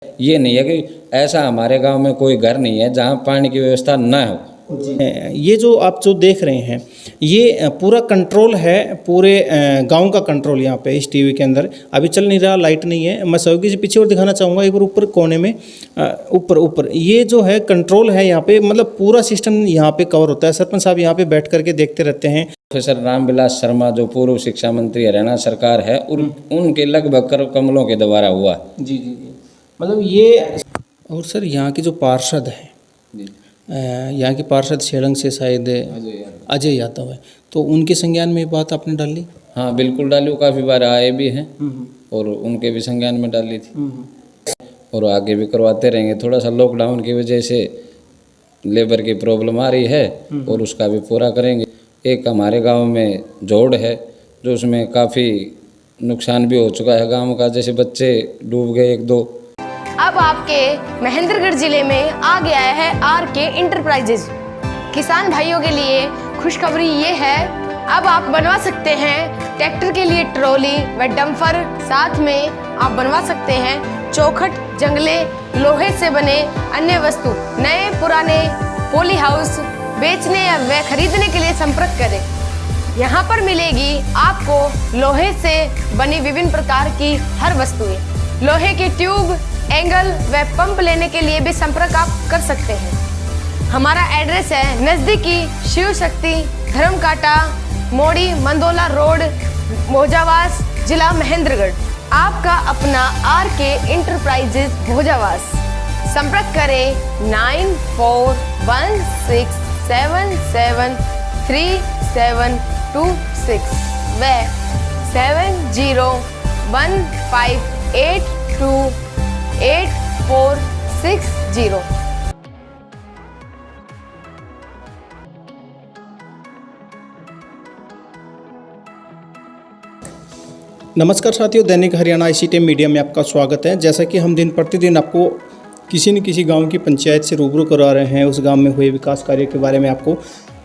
ये नहीं है कि ऐसा हमारे गांव में कोई घर नहीं है जहां पानी की व्यवस्था न हो। ये जो आप जो देख रहे हैं ये पूरा कंट्रोल है, पूरे गांव का कंट्रोल यहाँ पे इस टीवी के अंदर अभी चल नहीं रहा, लाइट नहीं है। मैं सहयोगी से पीछे और दिखाना चाहूँगा एक बार ऊपर कोने में, ऊपर ये जो है कंट्रोल है यहाँ पे, मतलब पूरा सिस्टम यहाँ पे कवर होता है। सरपंच साहब यहाँ पे बैठ करके देखते रहते हैं। प्रोफेसर रामविलास शर्मा जो पूर्व शिक्षा मंत्री हरियाणा सरकार है उनके लगभग कर कमलों के द्वारा हुआ। जी, मतलब ये। और सर यहाँ के जो पार्षद हैं, यहाँ के पार्षद शेरंग से शायद अजय यादव है, तो उनके संज्ञान में ये बात आपने डाली? हाँ बिल्कुल डाली, वो काफ़ी बार आए भी हैं और उनके भी संज्ञान में डाली थी और आगे भी करवाते रहेंगे। थोड़ा सा लॉकडाउन की वजह से लेबर की प्रॉब्लम आ रही है और उसका भी पूरा करेंगे। एक हमारे गांव में जोड़ है जो उसमें काफ़ी नुकसान भी हो चुका है गांव का, जैसे बच्चे डूब गए एक दो। अब आपके महेंद्रगढ़ जिले में आ गया है आरके इंटरप्राइजेज। किसान भाइयों के लिए खुशखबरी ये है, अब आप बनवा सकते हैं ट्रैक्टर के लिए ट्रॉली व डंपर, साथ में आप बनवा सकते हैं चौखट, जंगले, लोहे से बने अन्य वस्तु। नए पुराने पॉली हाउस बेचने या वे खरीदने के लिए संपर्क करें। यहाँ पर मिलेगी आपको लोहे से बनी विभिन्न प्रकार की हर वस्तुएं। लोहे के ट्यूब, एंगल व पंप लेने के लिए भी संपर्क आप कर सकते हैं। हमारा एड्रेस है नज़दीकी शिव शक्ति धर्मकाटा मोड़ी, मंदोला रोड, भोजावास, जिला महेंद्रगढ़। आपका अपना आरके इंटरप्राइजेज भोजावास। संपर्क करें 9416773726 व 7015828460। नमस्कार साथियों, दैनिक हरियाणा ICTM मीडिया में आपका स्वागत है। जैसा कि हम दिन प्रतिदिन आपको किसी न किसी गांव की पंचायत से रूबरू करवा रहे हैं, उस गांव में हुए विकास कार्य के बारे में आपको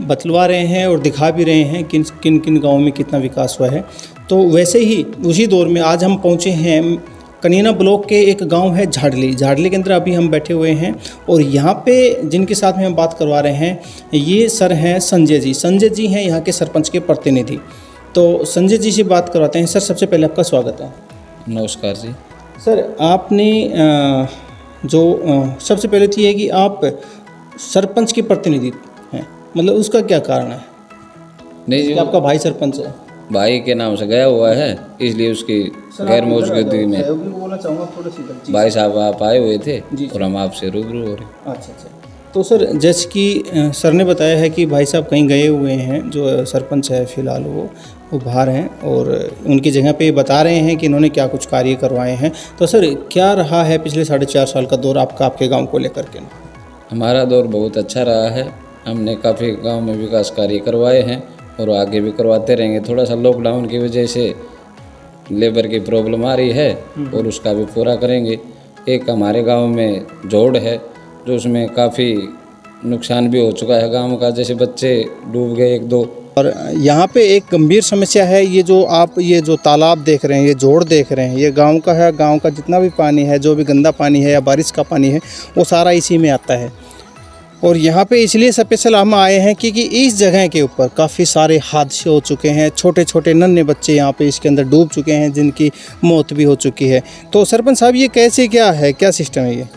बतलवा रहे हैं और दिखा भी रहे हैं कि किन किन गाँव में कितना विकास हुआ है। तो वैसे ही उसी दौर में आज हम पहुँचे हैं कनीना ब्लॉक के एक गांव है झाड़ली के अंदर अभी हम बैठे हुए हैं और यहाँ पे जिनके साथ में हम बात करवा रहे हैं ये सर हैं संजय जी हैं यहाँ के सरपंच के प्रतिनिधि। तो संजय जी से बात करवाते हैं। सर सबसे पहले आपका स्वागत है। नमस्कार जी। सर आपने सबसे पहले तो ये है कि आप सरपंच के प्रतिनिधि हैं, मतलब उसका क्या कारण है? नहीं जी, आपका भाई सरपंच है, भाई के नाम से गया हुआ है, इसलिए उसकी गैर मौजूदगी में बोलना चाहूँगा थोड़ा सी। भाई साहब आप आए हुए थे और हम आपसे रूबरू हो रहे। अच्छा। तो सर जैसे कि सर ने बताया है कि भाई साहब कहीं गए हुए हैं, जो सरपंच है फिलहाल वो बाहर हैं और उनकी जगह पे बता रहे हैं कि इन्होंने क्या कुछ कार्य करवाए हैं। तो सर क्या रहा है पिछले 4.5 साल का दौर आपका आपके गांव को लेकर के? हमारा दौर बहुत अच्छा रहा है, हमने काफ़ी गांव में विकास कार्य करवाए हैं और आगे भी करवाते रहेंगे। थोड़ा सा लॉकडाउन की वजह से लेबर की प्रॉब्लम आ रही है और उसका भी पूरा करेंगे। एक हमारे गाँव में जोड़ है जो उसमें काफ़ी नुकसान भी हो चुका है गांव का, जैसे बच्चे डूब गए एक दो। और यहाँ पे एक गंभीर समस्या है, ये जो तालाब देख रहे हैं, ये जोड़ देख रहे हैं, ये गांव का है। गांव का जितना भी पानी है, जो भी गंदा पानी है या बारिश का पानी है, वो सारा इसी में आता है। और यहाँ पे इसलिए स्पेशल हम आए हैं क्योंकि इस जगह के ऊपर काफ़ी सारे हादसे हो चुके हैं। छोटे छोटे नन्हे बच्चे यहाँ पे इसके अंदर डूब चुके हैं, जिनकी मौत भी हो चुकी है। तो सरपंच साहब ये कैसे क्या है, क्या सिस्टम है ये?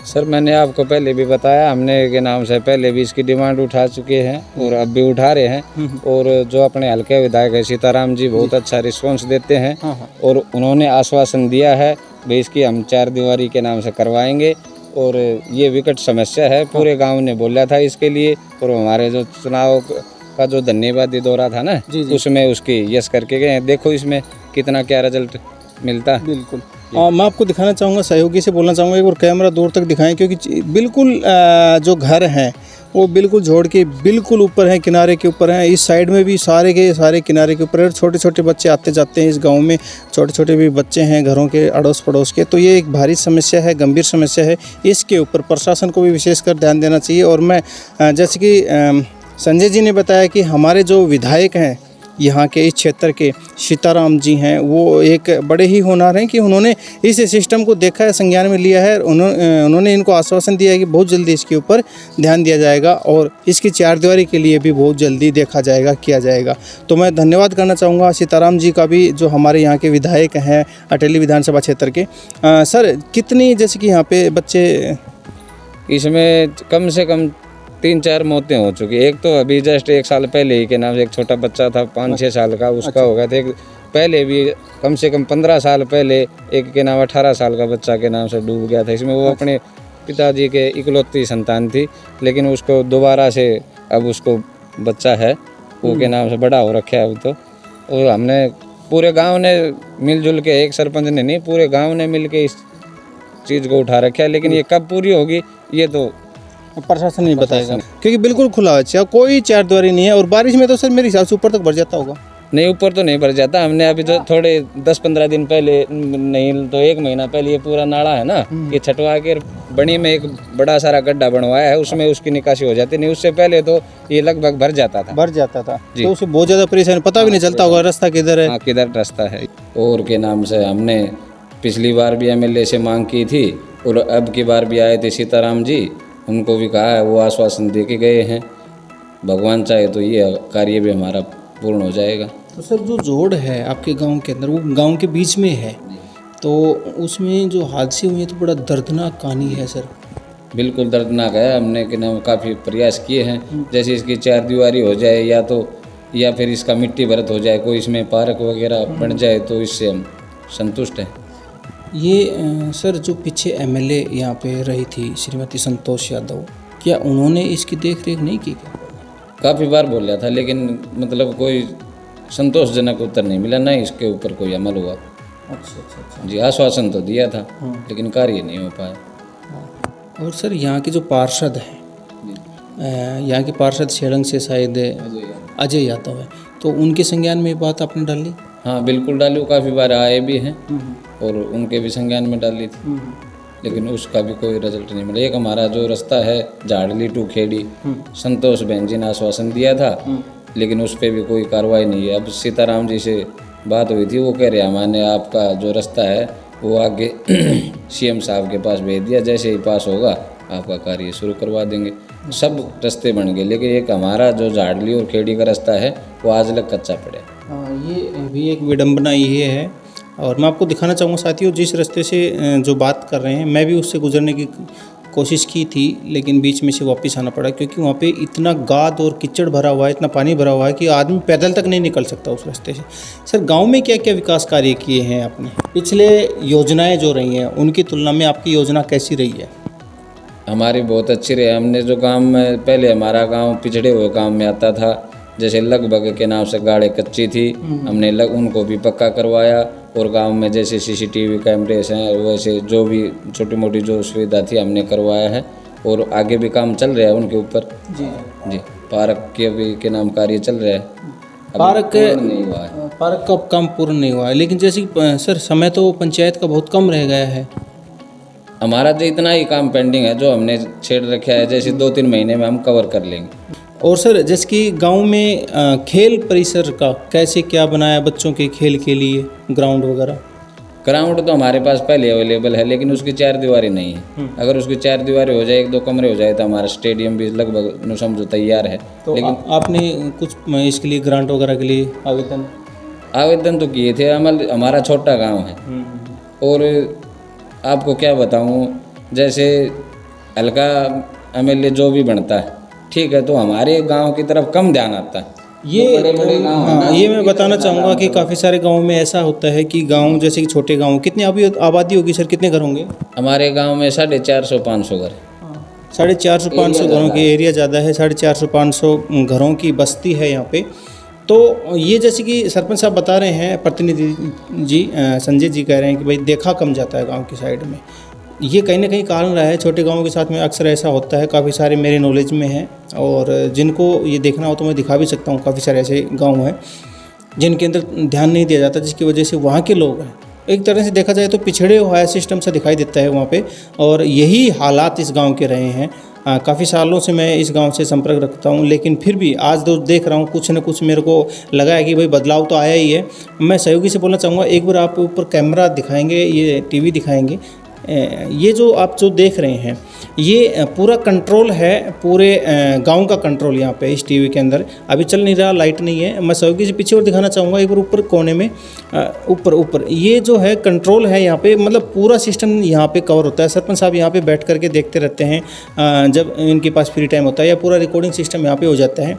सर मैंने आपको पहले भी बताया, हमने के नाम से पहले भी इसकी डिमांड उठा चुके हैं और अब भी उठा रहे हैं। और जो अपने हल्के विधायक है सीताराम जी बहुत अच्छा रिस्पांस देते हैं और उन्होंने आश्वासन दिया है भाई इसकी हम 4 दीवारी के नाम से करवाएंगे। और ये विकट समस्या है, पूरे गांव ने बोला था इसके लिए। और हमारे जो चुनाव का जो धन्यवादी दौरा था ना, उसमें उसकी यस करके गए। देखो इसमें कितना क्या रिजल्ट मिलता। बिल्कुल। मैं आपको दिखाना चाहूँगा, सहयोगी से बोलना चाहूँगा एक बार कैमरा दूर तक दिखाएं, क्योंकि बिल्कुल जो घर हैं वो बिल्कुल झोड़ के बिल्कुल ऊपर हैं, किनारे के ऊपर हैं। इस साइड में भी सारे के सारे किनारे के ऊपर। छोटे छोटे बच्चे आते जाते हैं इस गांव में, छोटे छोटे भी बच्चे हैं घरों के अड़ोस पड़ोस के। तो ये एक भारी समस्या है, गंभीर समस्या है। इसके ऊपर प्रशासन को भी विशेषकर ध्यान देना चाहिए। और मैं जैसे कि संजय जी ने बताया कि हमारे जो विधायक हैं यहाँ के इस क्षेत्र के सीताराम जी हैं, वो एक बड़े ही होनहार हैं कि उन्होंने इस सिस्टम को देखा है, संज्ञान में लिया है। उन्होंने इनको आश्वासन दिया है कि बहुत जल्दी इसके ऊपर ध्यान दिया जाएगा और इसकी चारदीवारी के लिए भी बहुत जल्दी देखा जाएगा, किया जाएगा। तो मैं धन्यवाद करना चाहूँगा सीताराम जी का भी, जो हमारे यहाँ के विधायक हैं अटेली विधानसभा क्षेत्र के। सर, कितनी जैसे कि यहाँ पे बच्चे, इसमें कम से कम 3-4 मौतें हो चुकी। एक तो अभी जस्ट 1 साल पहले ही के नाम से एक छोटा बच्चा था 5-6 साल का, उसका हो गया था। एक पहले भी कम से कम 15 साल पहले एक के नाम 18 साल का बच्चा के नाम से डूब गया था। इसमें वो अपने पिताजी के इकलौती संतान थी, लेकिन उसको दोबारा से अब उसको बच्चा है वो के नाम से बड़ा हो रखा है अब तो। और हमने पूरे गांव ने मिलजुल के, एक सरपंच ने नहीं, पूरे गांव ने मिल के इस चीज़ को उठा रखा है, लेकिन ये कब पूरी होगी ये तो प्रशासन नहीं बताएगा, क्योंकि बिल्कुल खुला है, कोई चारदीवारी नहीं है। और बारिश में तो सर मेरे हिसाब से ऊपर तक भर जाता होगा। नहीं, ऊपर तो नहीं भर जाता। हमने अभी जो थोड़े 10-15 दिन पहले, नहीं तो 1 महीना पहले, ये पूरा नाला है ना, ये छटवा के बनी में एक बड़ा सारा गड्ढा बनवाया है, उसमें उसकी निकासी हो जाती। नहीं, उससे पहले तो ये लगभग भर जाता था। तो उससे बहुत ज़्यादा परेशानी, पता भी नहीं चलता होगा रास्ता किधर है। हाँ, किधर रास्ता है। और के नाम से हमने पिछली बार भी MLA से मांग की थी और अब की बार भी आए थे सीताराम जी, उनको भी कहा है, वो आश्वासन दे के गए हैं। भगवान चाहे तो ये कार्य भी हमारा पूर्ण हो जाएगा। तो सर, जो जोड़ है आपके गांव के अंदर, वो गांव के बीच में है, तो उसमें जो हादसे हुए तो बड़ा दर्दनाक कहानी है सर। बिल्कुल दर्दनाक है। हमने के नाम काफ़ी प्रयास किए हैं, जैसे इसकी चारदीवारी हो जाए या फिर इसका मिट्टी भरत हो जाए, कोई इसमें पार्क वगैरह बन जाए, तो इससे हम संतुष्ट हैं। ये सर, जो पीछे MLA यहाँ पे रही थी श्रीमती संतोष यादव, क्या उन्होंने इसकी देख रेख नहीं की क्या? काफ़ी बार बोला था, लेकिन मतलब कोई संतोषजनक उत्तर नहीं मिला, ना इसके ऊपर कोई अमल हुआ। अच्छा। जी, आश्वासन तो दिया था, लेकिन कार्य नहीं हो पाया। और सर, यहाँ के जो पार्षद हैं, यहाँ के पार्षद शेरंग से शायद अजय यादव है, तो उनके संज्ञान में ये बात आपने डाली? हाँ, बिल्कुल डाली। वो काफ़ी बार आए भी हैं और उनके भी संज्ञान में डाली थी, लेकिन उसका भी कोई रिजल्ट नहीं मिला। एक हमारा जो रास्ता है झाड़ली टू खेड़ी, संतोष बहन जी ने आश्वासन दिया था, लेकिन उस पर भी कोई कार्रवाई नहीं है। अब सीताराम जी से बात हुई थी, वो कह रहे हमारे आपका जो रास्ता है वो आगे CM साहब के पास भेज दिया, जैसे ही पास होगा आपका कार्य शुरू करवा देंगे। सब रास्ते बन गए, लेकिन एक हमारा जो झाड़ली और खेड़ी का रास्ता है वो आज तक कच्चा पड़े। ये भी एक विडंबना ये है। और मैं आपको दिखाना चाहूँगा साथियों, जिस रास्ते से जो बात कर रहे हैं, मैं भी उससे गुजरने की कोशिश की थी, लेकिन बीच में से वापस आना पड़ा, क्योंकि वहाँ पे इतना गाद और कीचड़ भरा हुआ है, इतना पानी भरा हुआ है कि आदमी पैदल तक नहीं निकल सकता उस रास्ते से। सर, गांव में क्या क्या विकास कार्य किए हैं आपने? पिछले योजनाएं जो रही हैं उनकी तुलना में आपकी योजना कैसी रही है? हमारी बहुत अच्छी रही। हमने जो गांव में, पहले हमारा गांव पिछड़े हुए गांव में आता था, जैसे लगभग के नाम से गाड़े कच्ची थी, हमने उनको भी पक्का करवाया। और गांव में जैसे CCTV कैमरेस हैं, वैसे जो भी छोटी मोटी जो सुविधा थी हमने करवाया है, और आगे भी काम चल रहा है उनके ऊपर। जी, पार्क के भी के नाम कार्य चल रहा है। पार्क नहीं हुआ है, पार्क का काम पूर्ण नहीं हुआ है, लेकिन जैसे कि सर, समय तो पंचायत का बहुत कम रह गया है। हमारा जो इतना ही काम पेंडिंग है जो हमने छेड़ रखा है, जैसे 2-3 महीने में हम कवर कर लेंगे। और सर, जैसे कि गांव में खेल परिसर का कैसे क्या बनाया बच्चों के खेल के लिए, ग्राउंड वगैरह? ग्राउंड तो हमारे पास पहले अवेलेबल है, लेकिन उसकी चारदीवारी नहीं है। अगर उसकी चारदीवारी हो जाए, 1-2 कमरे हो जाए, तो हमारा स्टेडियम भी लगभग समझो तैयार है। तो लेकिन आपने कुछ इसके लिए ग्रांट वगैरह के लिए आवेदन तो किए थे। हमारा छोटा गाँव है, और आपको क्या बताऊँ, जैसे हल्का MLA जो भी बनता है, ठीक है, तो हमारे गांव की तरफ कम ध्यान आता है। ये बड़े गाँव, हाँ, ये मैं बताना चाहूँगा कि काफ़ी सारे गाँव में ऐसा होता है कि गांव जैसे कि छोटे गाँव, कितनी आबादी होगी सर, कितने घर होंगे? हमारे गांव में 450-500 घर। 450-500 घरों की एरिया ज़्यादा है, 450-500 घरों की बस्ती है यहाँ पे। तो ये जैसे कि सरपंच साहब बता रहे हैं, प्रतिनिधि जी संजय जी कह रहे हैं कि भाई देखा कम जाता है गांव की साइड में। ये कहीं ना कहीं कारण रहा है, छोटे गांवों के साथ में अक्सर ऐसा होता है। काफ़ी सारे मेरे नॉलेज में हैं, और जिनको ये देखना हो तो मैं दिखा भी सकता हूँ। काफ़ी सारे ऐसे गांव हैं जिनके अंदर ध्यान नहीं दिया जाता, जिसकी वजह से वहाँ के लोग हैं, एक तरह से देखा जाए तो पिछड़े हुआ सिस्टम सा दिखाई देता है वहाँ पे। और यही हालात इस गांव के रहे हैं। काफ़ी सालों से मैं इस गांव से संपर्क रखता हूं, लेकिन फिर भी आज तो देख रहा हूं कुछ न कुछ मेरे को लगा है कि भाई बदलाव तो आया ही है। मैं सहयोगी से बोलना चाहूँगा, एक बार आप ऊपर कैमरा दिखाएंगे, ये टीवी दिखाएंगे, ये जो आप जो देख रहे हैं ये पूरा कंट्रोल है, पूरे गांव का कंट्रोल यहाँ पे इस टीवी के अंदर अभी चल नहीं रहा, लाइट नहीं है। मैं सहयोगी से पीछे और दिखाना चाहूँगा, एक बार ऊपर कोने में ऊपर ये जो है कंट्रोल है यहाँ पे, मतलब पूरा सिस्टम यहाँ पे कवर होता है। सरपंच साहब यहाँ पे बैठ करके देखते रहते हैं जब इनके पास फ्री टाइम होता है, या पूरा रिकॉर्डिंग सिस्टम यहाँ पे हो जाता है।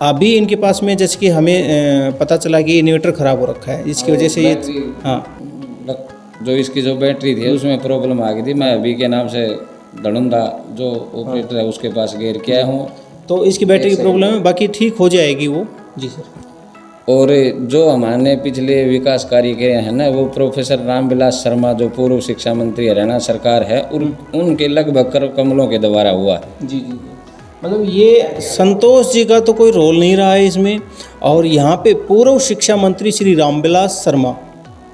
अभी इनके पास में जैसे कि हमें पता चला कि इन्वर्टर ख़राब हो रखा है, इसकी वजह से ये जो इसकी जो बैटरी थी उसमें प्रॉब्लम आ गई थी। मैं अभी के नाम से धड़ुंदा जो ऑपरेटर है उसके पास घेर के आया हूँ, तो इसकी बैटरी की प्रॉब्लम है, बाकी ठीक हो जाएगी वो। जी सर। और जो हमारे पिछले विकास कार्य किए हैं ना, वो प्रोफेसर रामविलास शर्मा जो पूर्व शिक्षा मंत्री हरियाणा सरकार है, उनके लगभग कर कमलों के द्वारा हुआ है। जी जी, मतलब ये संतोष जी का तो कोई रोल नहीं रहा है इसमें। और यहाँ पे पूर्व शिक्षा मंत्री श्री रामविलास शर्मा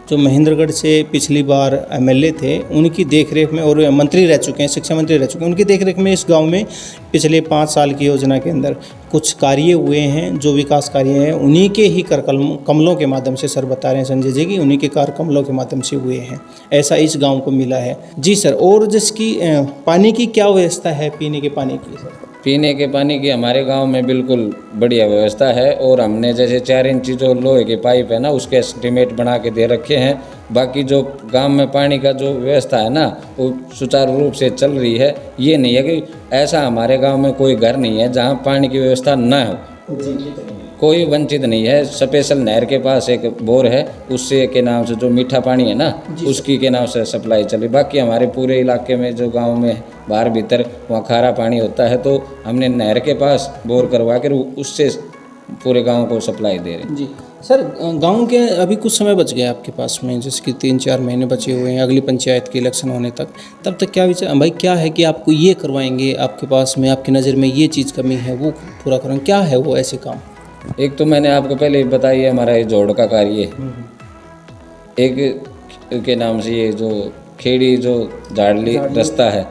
जो महेंद्रगढ़ से पिछली बार एमएलए थे, उनकी देखरेख में, और मंत्री रह चुके हैं, शिक्षा मंत्री रह चुके हैं, उनकी देखरेख में इस गांव में पिछले 5 साल की योजना के अंदर कुछ कार्य हुए हैं। जो विकास कार्य हैं उन्हीं के ही कर कमलों के माध्यम से सर बता रहे हैं संजय जी की, उन्हीं के कार कमलों के माध्यम से हुए हैं, ऐसा इस गाँव को मिला है। जी सर। और जिसकी पानी की क्या व्यवस्था है, पीने के पानी की सर? पीने के पानी की हमारे गांव में बिल्कुल बढ़िया व्यवस्था है, और हमने जैसे 4 इंची जो लोहे के पाइप है ना उसके एस्टीमेट बना के दे रखे हैं। बाकी जो गांव में पानी का जो व्यवस्था है ना वो सुचारू रूप से चल रही है। ये नहीं है कि ऐसा हमारे गांव में कोई घर नहीं है जहां पानी की व्यवस्था ना हो, कोई वंचित नहीं है। स्पेशल नहर के पास एक बोर है, उससे के नाम से जो मीठा पानी है ना उसकी के नाम से सप्लाई चली। बाकी हमारे पूरे इलाके में जो गांव में बाहर भीतर वहाँ खारा पानी होता है, तो हमने नहर के पास बोर करवा कर उससे पूरे गांव को सप्लाई दे रहे हैं। जी सर। गांव के अभी कुछ समय बच गया आपके पास में, जैसे कि 3-4 महीने बचे हुए हैं अगली पंचायत के इलेक्शन होने तक, तब तक क्या विचार भाई, क्या है कि आपको ये करवाएंगे, आपके पास में आपकी नज़र में ये चीज़ कमी है वो पूरा करेंगे, क्या है वो ऐसे काम? एक तो मैंने आपको पहले बताई है हमारा ये जोड़ का कार्य, एक के नाम से ये जो खेड़ी जो झाड़ली रास्ता है,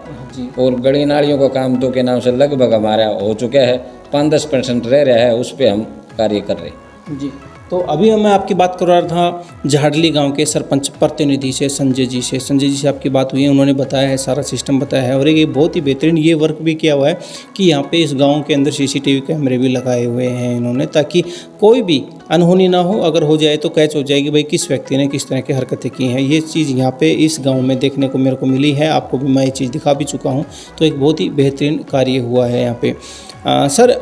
और गली नालियों का काम तो के नाम से लगभग हमारा हो चुका है, 5-10% रह रहा है, उस पर हम कार्य कर रहे हैं। जी। तो अभी मैं आपकी बात कर रहा था झाड़ली गांव के सरपंच प्रतिनिधि से, संजय जी से आपकी बात हुई है, उन्होंने बताया है, सारा सिस्टम बताया है, और एक बहुत ही बेहतरीन ये वर्क भी किया हुआ है कि यहाँ पे इस गांव के अंदर सीसीटीवी कैमरे भी लगाए हुए हैं इन्होंने, ताकि कोई भी अनहोनी ना हो, अगर हो जाए तो कैच हो जाएगी भाई किस व्यक्ति ने किस तरह की हरकतें की हैं। ये चीज़ यहाँ पे इस गाँव में देखने को मेरे को मिली है, आपको भी मैं ये चीज़ दिखा भी चुका हूँ, तो एक बहुत ही बेहतरीन कार्य हुआ है यहाँ पे। सर,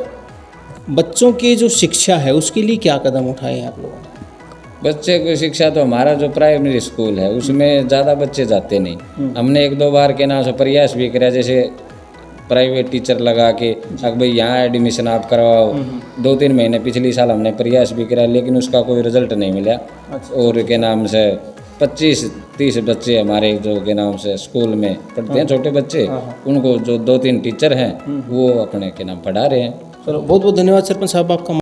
बच्चों की जो शिक्षा है उसके लिए क्या कदम उठाए हैं आप लोगों ने? बच्चे की शिक्षा तो हमारा जो प्राइमरी स्कूल है उसमें ज़्यादा बच्चे जाते नहीं। हमने 1-2 बार के नाम से प्रयास भी किया, जैसे प्राइवेट टीचर लगा के अब भाई यहाँ एडमिशन आप करवाओ। 2-3 महीने पिछले साल हमने प्रयास भी किया, लेकिन उसका कोई रिजल्ट नहीं मिला। और के नाम से 25-30 बच्चे हमारे जो के नाम से स्कूल में पढ़ते हैं, छोटे बच्चे, उनको जो 2-3 टीचर हैं वो अपने के नाम पढ़ा रहे हैं। चलो, बहुत बहुत धन्यवाद सरपंच साहब आपका।